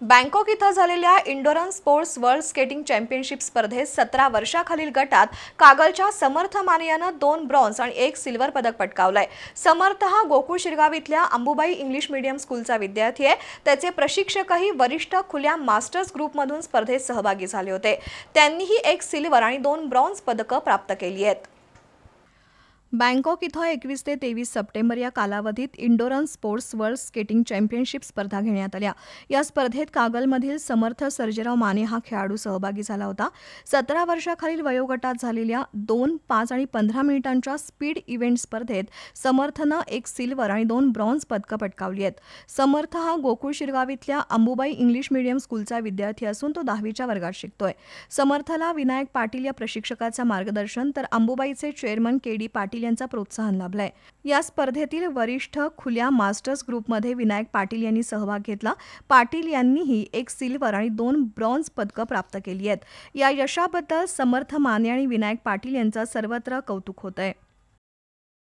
Bangkok इथं झालेल्या इंडोरन्स sports world skating championship स्पर्धेत 17 वर्षाखालील गटात कागलच्या समर्थ माने यानं 2 ब्रॉन्झ आणि 1 सिल्वर पदक पटकावलंय। समर्थ हा गोकुळ शिरगाव इथल्या अंबुबाई इंग्लिश मीडियम स्कूलचा विद्यार्थी आहे। त्याचे प्रशिक्षकही वरिष्ठ खुल्या मास्टर्स ग्रुपमधून स्पर्धेत सहभागी झाले होते। त्यांनीही 1 सिल्वर आणि 2 ब्रॉन्झ पदकं प्राप्त केली आहेत। बँकॉक इथं 21 ते 23 सप्टेंबर या कालावधीत इंडोरन्स स्पोर्ट्स वर्ल्ड स्केटिंग चॅम्पियनशिप स्पर्धा घेण्यात आल्या। या स्पर्धेत कागलमधील समर्थ सर्जेराव माने हा खेळाडू सहभागी झाला होता। 17 वर्षाखालील वयोगटात झालेल्या 2, 5 आणि 15 मिनिटांच्या स्पीड इव्हेंट स्पर्धेत समर्थनं 1 सिल्वर आणि 2 ब्रॉन्झ पदकं पटकावली आहेत। समर्थ हा गोकुळ शिरगाव इथल्या अंबुबाई इंग्लिश मीडियम स्कूलचा विद्यार्थी असून तो 10वीच्या वर्गात शिकतोय। समर्थला विनायक पाटील या प्रशिक्षकाचं मार्गदर्शन तर अंबुबाईचे चेअरमन के.डी. पाटील यांचा प्रोत्साहन लाभलाय। या स्पर्धेतील वरिष्ठ खुल्या मास्टर्स ग्रुपमध्ये विनायक पाटील यांनी सहभाग घेतला। पाटील यांनीही 1 सिल्वर आणि 2 ब्रॉन्झ पदकं प्राप्त केली आहेत। या यशाबद्दल समर्थ माने आणि विनायक पाटील यांचं सर्वत्र कौतुक होतंय।